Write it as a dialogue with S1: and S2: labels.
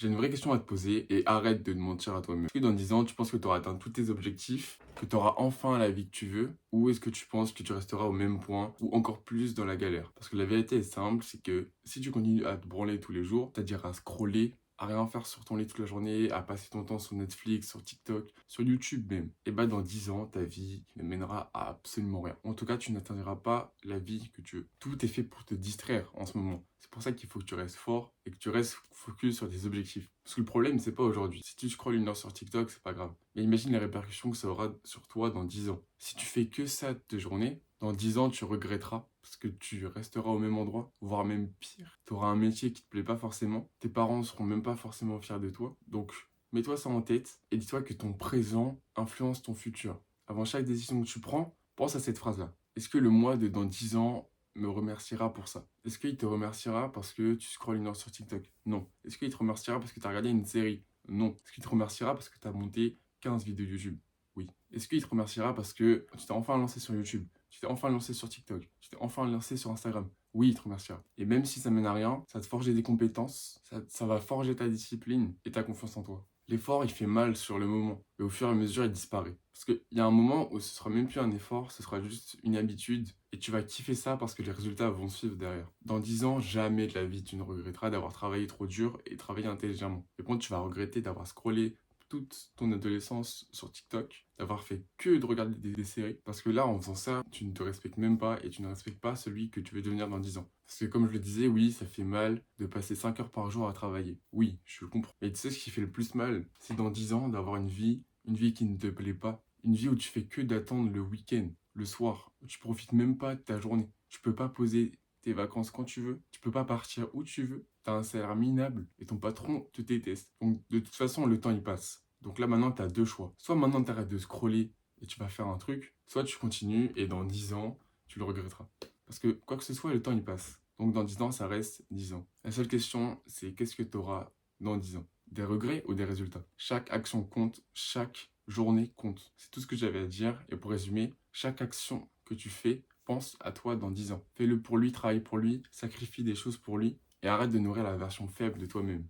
S1: J'ai une vraie question à te poser et arrête de te mentir à toi-même. Est-ce que dans 10 ans, tu penses que tu auras atteint tous tes objectifs, que tu auras enfin la vie que tu veux, ou est-ce que tu penses que tu resteras au même point ou encore plus dans la galère? Parce que la vérité est simple, c'est que si tu continues à te branler tous les jours, c'est-à-dire à scroller, à rien faire sur ton lit toute la journée, à passer ton temps sur Netflix, sur TikTok, sur YouTube même, et bah dans 10 ans, ta vie ne mènera à absolument rien. En tout cas, tu n'atteindras pas la vie que tu veux. Tout est fait pour te distraire en ce moment. C'est pour ça qu'il faut que tu restes fort et que tu restes focus sur tes objectifs. Parce que le problème, c'est pas aujourd'hui. Si tu scrolles 1 heure sur TikTok, c'est pas grave. Mais imagine les répercussions que ça aura sur toi dans 10 ans. Si tu fais que ça de tes journées, dans 10 ans, tu regretteras parce que tu resteras au même endroit, voire même pire. Tu auras un métier qui te plaît pas forcément. Tes parents seront même pas forcément fiers de toi. Donc, mets-toi ça en tête et dis-toi que ton présent influence ton futur. Avant chaque décision que tu prends, pense à cette phrase-là. Est-ce que le moi de dans 10 ans me remerciera pour ça? Est-ce qu'il te remerciera parce que tu scrolles 1 heure sur TikTok? Non. Est-ce qu'il te remerciera parce que tu as regardé une série? Non. Est-ce qu'il te remerciera parce que tu as monté 15 vidéos YouTube? Oui. Est-ce qu'il te remerciera parce que tu t'es enfin lancé sur YouTube? Tu t'es enfin lancé sur TikTok? Tu t'es enfin lancé sur Instagram? Oui, il te remerciera. Et même si ça mène à rien, ça va te forger des compétences, ça va forger ta discipline et ta confiance en toi. L'effort, il fait mal sur le moment, et au fur et à mesure, il disparaît. Parce qu'il y a un moment où ce sera même plus un effort, ce sera juste une habitude, et tu vas kiffer ça parce que les résultats vont suivre derrière. Dans 10 ans, jamais de la vie, tu ne regretteras d'avoir travaillé trop dur et travaillé intelligemment. Et contre, tu vas regretter d'avoir scrollé toute ton adolescence sur TikTok, d'avoir fait que de regarder des séries. Parce que là, en faisant ça, tu ne te respectes même pas et tu ne respectes pas celui que tu veux devenir dans 10 ans. Parce que comme je le disais, oui, ça fait mal de passer 5 heures par jour à travailler. Oui, je le comprends. Mais tu sais ce qui fait le plus mal, c'est dans 10 ans d'avoir une vie qui ne te plaît pas. Une vie où tu fais que d'attendre le week-end, le soir. Où tu profites même pas de ta journée. Tu peux pas poser tes vacances quand tu veux. Tu peux pas partir où tu veux. Tu as un salaire minable et ton patron te déteste. Donc de toute façon, le temps il passe. Donc là maintenant, tu as deux choix. Soit maintenant tu arrêtes de scroller et tu vas faire un truc, soit tu continues et dans 10 ans, tu le regretteras. Parce que quoi que ce soit, le temps il passe. Donc dans 10 ans, ça reste 10 ans. La seule question, c'est qu'est-ce que tu auras dans 10 ans? Des regrets ou des résultats? Chaque action compte, chaque journée compte. C'est tout ce que j'avais à dire. Et pour résumer, chaque action que tu fais, pense à toi dans 10 ans. Fais-le pour lui, travaille pour lui, sacrifie des choses pour lui et arrête de nourrir la version faible de toi-même.